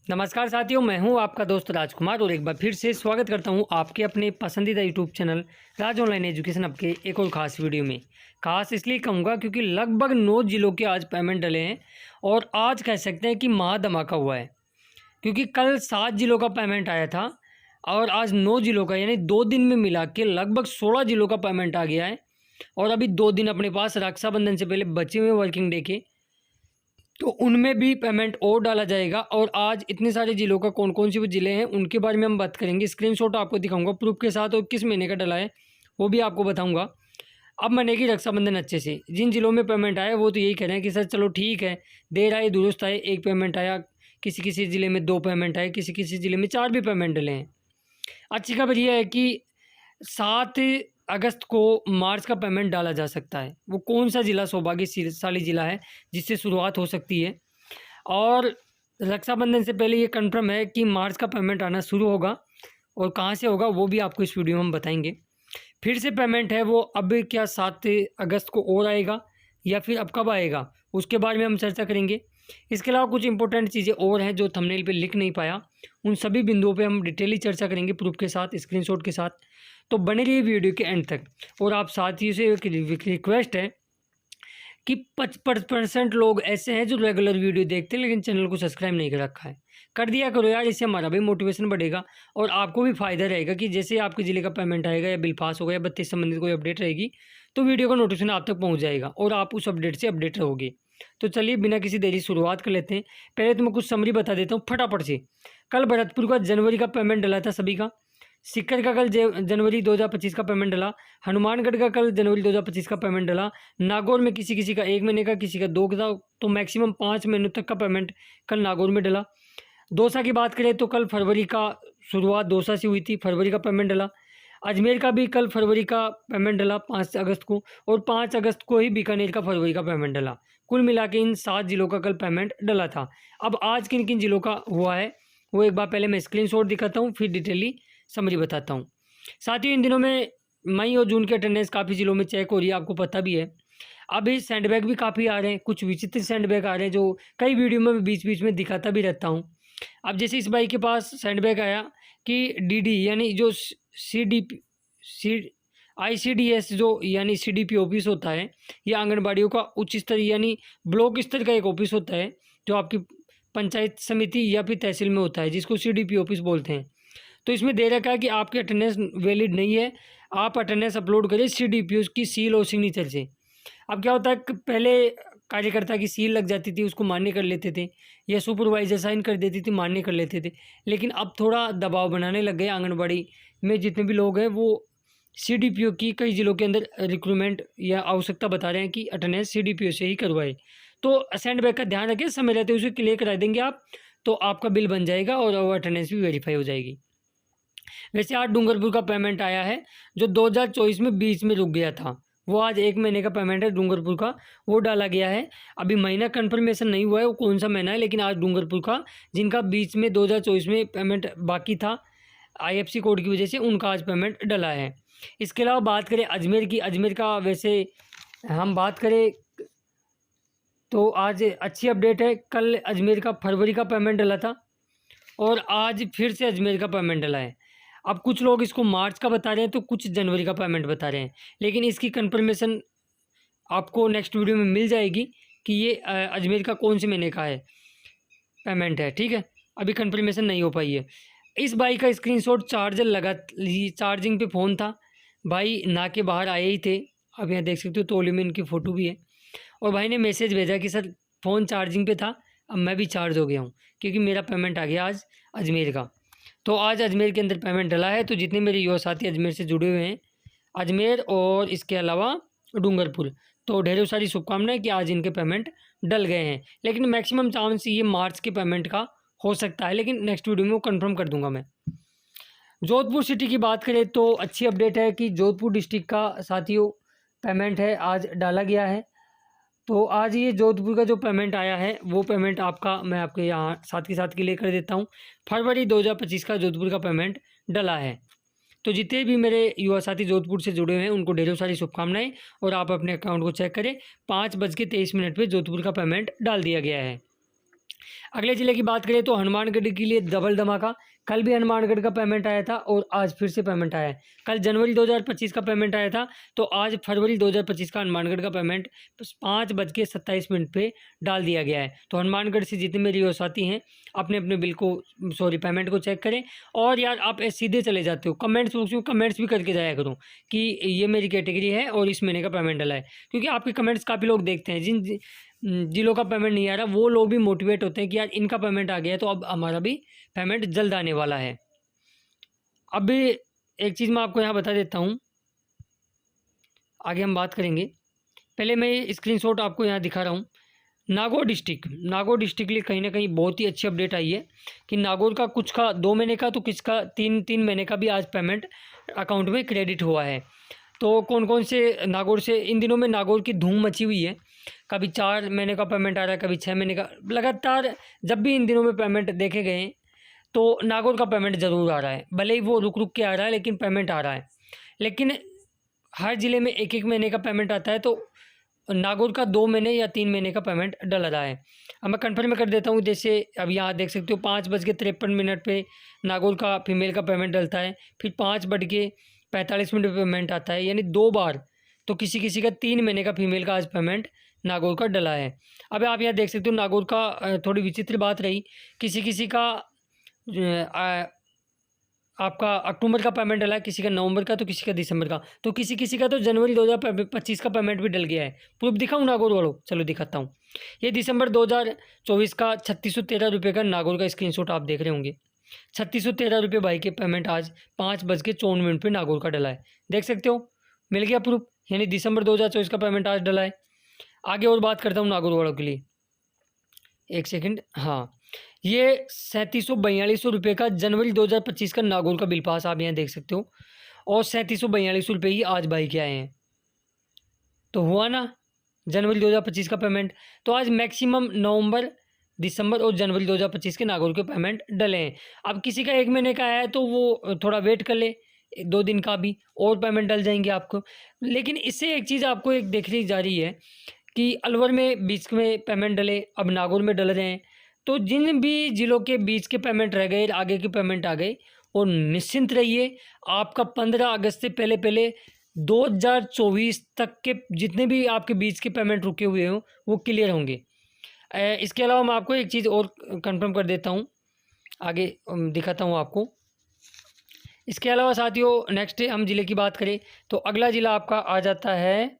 नमस्कार साथियों, मैं हूं आपका दोस्त राजकुमार और एक बार फिर से स्वागत करता हूं आपके अपने पसंदीदा यूट्यूब चैनल राज ऑनलाइन एजुकेशन अब के एक और ख़ास वीडियो में। ख़ास इसलिए कहूँगा क्योंकि लगभग 9 जिलों के आज पेमेंट डले हैं और आज कह सकते हैं कि महा धमाका हुआ है, क्योंकि कल 7 जिलों का पेमेंट आया था और आज 9 जिलों का, यानी 2 दिन में मिला के लगभग 16 जिलों का पेमेंट आ गया है। और अभी 2 दिन अपने पास रक्षाबंधन से पहले बचे हुए वर्किंग डे के, तो उनमें भी पेमेंट और डाला जाएगा। और आज इतने सारे ज़िलों का कौन कौन से वो ज़िले हैं उनके बारे में हम बात करेंगे। स्क्रीनशॉट आपको दिखाऊंगा प्रूफ के साथ, और किस महीने का डला है वो भी आपको बताऊंगा। अब मनेगी रक्षाबंधन अच्छे से। जिन ज़िलों में पेमेंट आया वो तो यही कह रहे हैं कि सर चलो ठीक है, देर आए दुरुस्त आए, एक पेमेंट आया, किसी किसी ज़िले में 2 पेमेंट आए, किसी किसी ज़िले में 4 भी पेमेंट डले हैं। अच्छी खबर यह है कि 7 अगस्त को मार्च का पेमेंट डाला जा सकता है। वो कौन सा ज़िला सौभाग्यशाली ज़िला है जिससे शुरुआत हो सकती है। और रक्षाबंधन से पहले ये कंफर्म है कि मार्च का पेमेंट आना शुरू होगा, और कहाँ से होगा वो भी आपको इस वीडियो में हम बताएंगे। फिर से पेमेंट है वो अब क्या 7 अगस्त को और आएगा या फिर अब कब आएगा, उसके बारे में हम चर्चा करेंगे। इसके अलावा कुछ इंपॉर्टेंट चीज़ें और हैं जो थंबनेल पे लिख नहीं पाया, उन सभी बिंदुओं पे हम डिटेली चर्चा करेंगे प्रूफ के साथ, स्क्रीनशॉट के साथ। तो बने रहिए वीडियो के एंड तक। और आप साथियों से एक रिक्वेस्ट है कि 55% लोग ऐसे हैं जो रेगुलर वीडियो देखते हैं लेकिन चैनल को सब्सक्राइब नहीं कर रखा है। कर दिया करो यार, इससे हमारा भी मोटिवेशन बढ़ेगा और आपको भी फ़ायदा रहेगा कि जैसे आपके ज़िले का पेमेंट आएगा या बिल पास होगा या बत्तीस संबंधित कोई अपडेट रहेगी तो वीडियो का नोटिफिकेशन आप तक पहुंच जाएगा और आप उस अपडेट से अपडेट रहोगे। तो चलिए बिना किसी देरी शुरुआत कर लेते हैं। पहले तो मैं कुछ समरी बता देता हूँ फटाफट से। कल भरतपुर का जनवरी का पेमेंट डला था सभी का। सीकर का कल जनवरी 2025 का पेमेंट डला। हनुमानगढ़ का कल जनवरी 2025 का पेमेंट डला। नागौर में किसी किसी का 1 महीने का, किसी का 2 का, तो मैक्सिमम 5 महीनों तक का पेमेंट कल नागौर में डला। दौसा की बात करें तो कल फरवरी का शुरुआत दौसा से हुई थी, फरवरी का पेमेंट डला। अजमेर का भी कल फरवरी का पेमेंट डला 5 अगस्त को, और 5 अगस्त को ही बीकानेर का फरवरी का पेमेंट डला। कुल मिला के इन 7 जिलों का कल पेमेंट डला था। अब आज किन किन जिलों का हुआ है वो एक बार पहले मैं स्क्रीनशॉट दिखाता हूँ, फिर डिटेली समरी बताता हूँ। साथियों, इन दिनों में मई और जून की अटेंडेंस काफ़ी जिलों में चेक हो रही है, आपको पता भी है। अभी सैंडबैग भी काफ़ी आ रहे हैं, कुछ विचित्र सैंडबैग आ रहे हैं जो कई वीडियो में बीच बीच में दिखाता भी रहता हूँ। अब जैसे इस भाई के पास सैंडबैग आया कि डीडी यानी जो ICDS जो यानी CDP ऑफिस होता है, या आंगनबाड़ियों का उच्च स्तर यानी ब्लॉक स्तर का एक ऑफिस होता है जो आपकी पंचायत समिति या फिर तहसील में होता है, जिसको CDP ऑफिस बोलते हैं। तो इसमें दे रखा है कि आपकी अटेंडेंस वैलिड नहीं है, आप अटेंडेंस अपलोड करें CDP की सील और सिग्नेचर से। अब क्या होता है कि पहले कार्यकर्ता की सील लग जाती थी, उसको मान्य कर लेते थे, या सुपरवाइजर साइन कर देती थी, मान्य कर लेते थे। लेकिन अब थोड़ा दबाव बनाने लग गए आंगनबाड़ी में जितने भी लोग हैं, वो CDPO की कई ज़िलों के अंदर रिक्रूटमेंट या आवश्यकता बता रहे हैं कि अटेंडेंस CDPO से ही करवाए। तो सैंडबैग का ध्यान रखें, समय रहते उसे क्लियर करा देंगे आप, तो आपका बिल बन जाएगा और अटेंडेंस भी वेरीफाई हो जाएगी। वैसे आज डूंगरपुर का पेमेंट आया है जो 2024 में बीच में रुक गया था, वो आज 1 महीने का पेमेंट है डूंगरपुर का, वो डाला गया है। अभी महीना कंफर्मेशन नहीं हुआ है वो कौन सा महीना है, लेकिन आज डूंगरपुर का जिनका बीच में 2024 में पेमेंट बाकी था IFC कोड की वजह से, उनका आज पेमेंट डला है। इसके अलावा बात करें अजमेर की, अजमेर का वैसे हम बात करें तो आज अच्छी अपडेट है। कल अजमेर का फरवरी का पेमेंट डला था और आज फिर से अजमेर का पेमेंट डला है। अब कुछ लोग इसको मार्च का बता रहे हैं तो कुछ जनवरी का पेमेंट बता रहे हैं, लेकिन इसकी कंफर्मेशन आपको नेक्स्ट वीडियो में मिल जाएगी कि ये अजमेर का कौन से महीने का है पेमेंट है, ठीक है। अभी कंफर्मेशन नहीं हो पाई है। इस भाई का स्क्रीनशॉट चार्जर लगा, चार्जिंग पे फ़ोन था, भाई ना के बाहर आए ही थे। अब यहाँ देख सकते हो तौलिए में इनकी फ़ोटो भी है, और भाई ने मैसेज भेजा कि सर फ़ोन चार्जिंग पे था, अब मैं भी चार्ज हो गया हूँ क्योंकि मेरा पेमेंट आ गया आज अजमेर का। तो आज अजमेर के अंदर पेमेंट डला है। तो जितने मेरे युवा साथी अजमेर से जुड़े हुए हैं, अजमेर और इसके अलावा डूंगरपुर, तो ढेरों सारी शुभकामनाएं कि आज इनके पेमेंट डल गए हैं। लेकिन मैक्सिमम चांस ये मार्च के पेमेंट का हो सकता है, लेकिन नेक्स्ट वीडियो में वो कन्फर्म कर दूंगा मैं। जोधपुर सिटी की बात करें तो अच्छी अपडेट है कि जोधपुर डिस्ट्रिक्ट का साथियों पेमेंट है आज डाला गया है। तो आज ये जोधपुर का जो पेमेंट आया है वो पेमेंट आपका मैं आपके यहाँ साथ के साथ क्लियर कर देता हूँ। फरवरी 2025 का जोधपुर का पेमेंट डला है। तो जितने भी मेरे युवा साथी जोधपुर से जुड़े हुए हैं उनको ढेरों सारी शुभकामनाएं, और आप अपने अकाउंट को चेक करें, 5:23 पर जोधपुर का पेमेंट डाल दिया गया है। अगले ज़िले की बात करें तो हनुमानगढ़ के लिए डबल धमाका। कल भी हनुमानगढ़ का पेमेंट आया था और आज फिर से पेमेंट आया है। कल जनवरी 2025 का पेमेंट आया था, तो आज फरवरी 2025 का हनुमानगढ़ का पेमेंट 5:27 पे डाल दिया गया है। तो हनुमानगढ़ से जितने मेरे व्यूअर्स साथी हैं, अपने अपने बिल को पेमेंट को चेक करें। और यार आप सीधे चले जाते हो कमेंट्स बॉक्स में, कमेंट्स भी करके जाया करो कि ये मेरी कैटेगरी है और इस महीने का पेमेंट डला है, क्योंकि आपके कमेंट्स काफ़ी लोग देखते हैं। जिन लोग का पेमेंट नहीं आ रहा वो लोग भी मोटिवेट होते हैं कि यार इनका पेमेंट आ गया है तो अब हमारा भी पेमेंट जल्द आने वाला है। अब एक चीज़ मैं आपको यहाँ बता देता हूँ, आगे हम बात करेंगे। पहले मैं स्क्रीनशॉट आपको यहाँ दिखा रहा हूँ। नागौर डिस्ट्रिक्ट के लिए कहीं ना कहीं बहुत ही अच्छी अपडेट आई है कि नागौर का कुछ का 2 महीने का तो किसका 3 महीने का भी आज पेमेंट अकाउंट में क्रेडिट हुआ है। तो कौन कौन से नागौर से, इन दिनों में नागौर की धूम मची हुई है। कभी 4 महीने का पेमेंट आ रहा है, कभी 6 महीने का, लगातार जब भी इन दिनों में पेमेंट देखे गए तो नागौर का पेमेंट ज़रूर आ रहा है। भले ही वो रुक रुक के आ रहा है लेकिन पेमेंट आ रहा है। लेकिन हर ज़िले में 1-1 महीने का पेमेंट आता है, तो नागौर का 2 महीने या 3 महीने का पेमेंट डल रहा है। अब मैं कन्फर्म कर देता हूँ। जैसे अब यहाँ देख सकते हो 5:53 पे नागौर का फीमेल का पेमेंट डलता है, फिर 5:45 पे पेमेंट आता है, यानी 2 बार। तो किसी किसी का 3 महीने का फीमेल का आज पेमेंट नागौर का डला है। अब आप यहाँ देख सकते हो नागौर का थोड़ी विचित्र बात रही, किसी किसी का आपका अक्टूबर का पेमेंट डला है, किसी का नवंबर का, तो किसी का दिसंबर का, तो किसी किसी का तो जनवरी 2025 का पेमेंट भी डल गया है। प्रूफ दिखाऊँ नागौर वालों? चलो दिखाता हूँ। ये दिसंबर 2024 का 3613 रुपये का नागौर का स्क्रीनशॉट आप देख रहे होंगे। 3613 रुपये भाई के पेमेंट आज 5:54 पे नागौर का डला है। देख सकते हो, मिल गया प्रूफ, यानी दिसंबर 2024 का पेमेंट आज डला है। आगे और बात करता हूँ नागौर वालों के लिए, एक सेकंड। हाँ, ये 3742 रुपये का जनवरी 2025 का नागौर का बिल पास आप यहाँ देख सकते हो, और 3742 रुपये ही आज भाई के आए हैं। तो हुआ ना जनवरी 2025 का पेमेंट। तो आज मैक्सिमम नवंबर, दिसंबर और जनवरी 2025 के नागौर के पेमेंट डले हैं। अब किसी का 1 महीने का आया है तो वो थोड़ा वेट कर ले, 2 दिन का भी और पेमेंट डल जाएंगे आपको। लेकिन इससे एक चीज़ आपको एक देखनी जा रही है कि अलवर में बीच में पेमेंट डले, अब नागौर में डल रहे हैं। तो जिन भी ज़िलों के बीच के पेमेंट रह गए, आगे के पेमेंट आ गए, और निश्चिंत रहिए आपका 15 अगस्त से पहले पहले 2024 तक के जितने भी आपके बीच के पेमेंट रुके हुए हों वो क्लियर होंगे। इसके अलावा मैं आपको एक चीज़ और कंफर्म कर देता हूँ, आगे दिखाता हूँ आपको। इसके अलावा साथियों नेक्स्ट हम ज़िले की बात करें तो अगला ज़िला आपका आ जाता है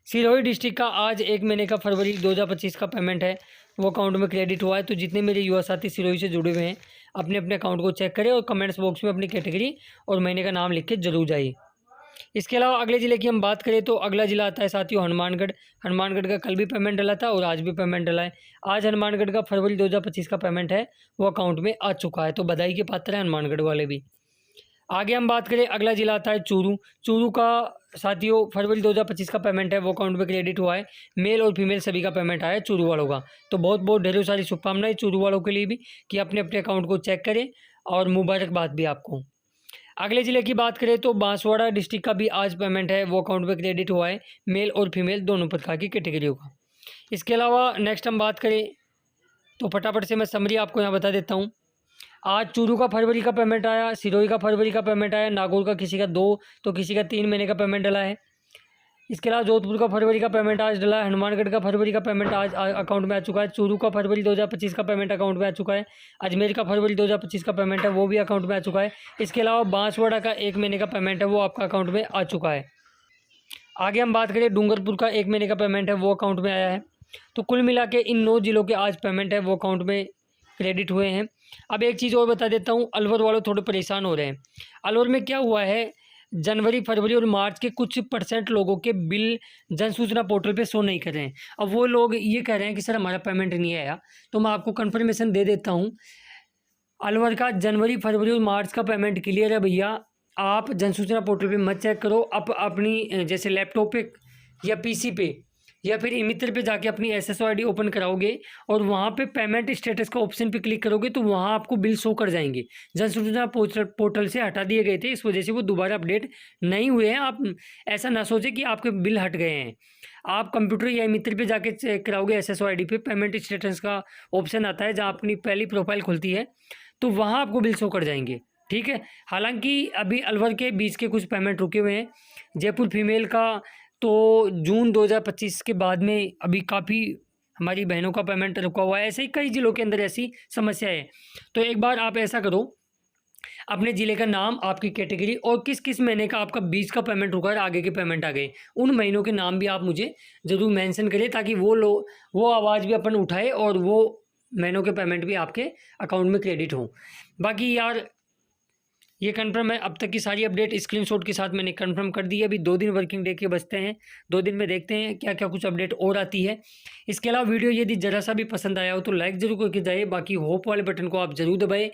सिरोही डिस्ट्रिक्ट का। आज 1 महीने का फरवरी 2025 का पेमेंट है वो अकाउंट में क्रेडिट हुआ है। तो जितने मेरे युवा साथी सिरोही से जुड़े हुए हैं अपने अपने अकाउंट को चेक करें और कमेंट्स बॉक्स में अपनी कैटेगरी और महीने का नाम लिख के जरूर जाइए। इसके अलावा अगले ज़िले की हम बात करें तो अगला ज़िला आता है साथियों हनुमानगढ़ का कल भी पेमेंट डला था और आज भी पेमेंट डला है। आज हनुमानगढ़ का फरवरी 2025 का पेमेंट है वो अकाउंट में आ चुका है, तो बधाई के पात्र हैं हनुमानगढ़ वाले भी। आगे हम बात करें अगला ज़िला आता है चूरू का साथियों फरवरी 2025 का पेमेंट है वो अकाउंट में क्रेडिट हुआ है। मेल और फीमेल सभी का पेमेंट आया है चूरू वालों का। तो बहुत बहुत ढेरों सारी शुभकामनाएं चूरू वालों के लिए भी कि अपने अपने अकाउंट को चेक करें, और मुबारकबाद भी आपको। अगले ज़िले की बात करें तो बांसवाड़ा डिस्ट्रिक्ट का भी आज पेमेंट है वो अकाउंट में क्रेडिट हुआ है, मेल और फीमेल दोनों प्रकार की कैटेगरियों का। इसके अलावा नेक्स्ट हम बात करें तो फटाफट से मैं समरी आपको यहाँ बता देता हूँ। आज चूरू का फरवरी का पेमेंट आया, सिरोही का फरवरी का पेमेंट आया, नागौर का किसी का 2 तो किसी का 3 महीने का पेमेंट डला है। इसके अलावा जोधपुर का फरवरी का पेमेंट आज डला है, हनुमानगढ़ का फरवरी का पेमेंट आज अकाउंट में आ चुका है, चूरू का फरवरी 2025 का पेमेंट अकाउंट में आ चुका है, अजमेर का फरवरी 2025 का पेमेंट है वो भी अकाउंट में आ चुका है। इसके अलावा बांसवाड़ा का 1 महीने का पेमेंट है वो आपका अकाउंट में आ चुका है। आगे हम बात करें डूंगरपुर का 1 महीने का पेमेंट है वो अकाउंट में आया है। तो कुल मिला के इन 9 जिलों के आज पेमेंट है वो अकाउंट में क्रेडिट हुए हैं। अब एक चीज़ और बता देता हूँ, अलवर वालों थोड़े परेशान हो रहे हैं। अलवर में क्या हुआ है, जनवरी फरवरी और मार्च के कुछ % लोगों के बिल जन सूचना पोर्टल पे शो नहीं कर रहे हैं। अब वो लोग ये कह रहे हैं कि सर हमारा पेमेंट नहीं आया। तो मैं आपको कंफर्मेशन दे देता हूँ, अलवर का जनवरी फरवरी और मार्च का पेमेंट क्लियर है भैया। आप जन सूचना पोर्टल पे मत चेक करो, अपनी जैसे लैपटॉप पे या पीसी पे या फिर ई-मित्र पे जाके अपनी SSO ID ओपन कराओगे और वहाँ पे पेमेंट स्टेटस का ऑप्शन पे क्लिक करोगे तो वहाँ आपको बिल शो कर जाएंगे। जन सूचना पोर्टल से हटा दिए गए थे, इस वजह से वो दोबारा अपडेट नहीं हुए हैं। आप ऐसा ना सोचें कि आपके बिल हट गए हैं। आप कंप्यूटर या मित्र पे जाके चेक कराओगे SSO ID पे पेमेंट स्टेटस का ऑप्शन आता है, जहाँ अपनी पहली प्रोफाइल खुलती है तो वहाँ आपको बिल शो कर जाएंगे। ठीक है, हालांकि अभी अलवर के बीच के कुछ पेमेंट रुके हुए हैं। जयपुर फीमेल का तो जून 2025 के बाद में अभी काफ़ी हमारी बहनों का पेमेंट रुका हुआ है। ऐसे ही कई ज़िलों के अंदर ऐसी समस्या है। तो एक बार आप ऐसा करो, अपने ज़िले का नाम, आपकी कैटेगरी और किस किस महीने का आपका बीच का पेमेंट रुका है, आगे के पेमेंट आ गए, उन महीनों के नाम भी आप मुझे ज़रूर मेंशन करें, ताकि वो आवाज़ भी अपन उठाए और वो महीनों के पेमेंट भी आपके अकाउंट में क्रेडिट हो। बाकी यार ये कन्फर्म है, अब तक की सारी अपडेट स्क्रीनशॉट के साथ मैंने कन्फर्म कर दी है। अभी 2 दिन वर्किंग डे के बचते हैं, 2 दिन में देखते हैं क्या क्या कुछ अपडेट और आती है। इसके अलावा वीडियो यदि ज़रा सा भी पसंद आया हो तो लाइक ज़रूर करके जाइए, बाकी होप वाले बटन को आप ज़रूर दबाएं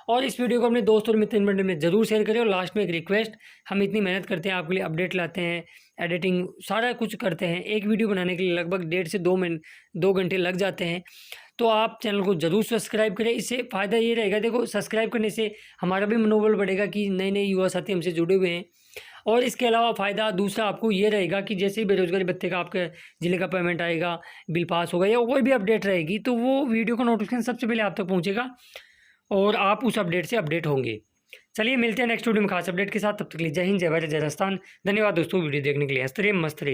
और इस वीडियो को अपने दोस्त और मित्र मंडल में ज़रूर शेयर करें। और लास्ट में एक रिक्वेस्ट, हम इतनी मेहनत करते हैं आपके लिए, अपडेट लाते हैं, एडिटिंग सारा कुछ करते हैं, एक वीडियो बनाने के लिए लगभग 1.5 से 2 घंटे लग जाते हैं। तो आप चैनल को ज़रूर सब्सक्राइब करें। इससे फ़ायदा ये रहेगा, देखो सब्सक्राइब करने से हमारा भी मनोबल बढ़ेगा कि नए नए युवा साथी हमसे जुड़े हुए हैं। और इसके अलावा फ़ायदा दूसरा आपको ये रहेगा कि जैसे ही बेरोजगारी भत्ते का आपके ज़िले का पेमेंट आएगा, बिल पास होगा या कोई भी अपडेट रहेगी, तो वो वीडियो का नोटिफिकेशन सबसे पहले आप तक पहुँचेगा और आप उस अपडेट से अपडेट होंगे। चलिए मिलते हैं नेक्स्ट वीडियो में खास अपडेट के साथ, तब तक के लिए जय हिंद, जय भारत, जय राजस्थान। धन्यवाद दोस्तों वीडियो देखने के लिए। हंसते रहिए, मस्त रहिए।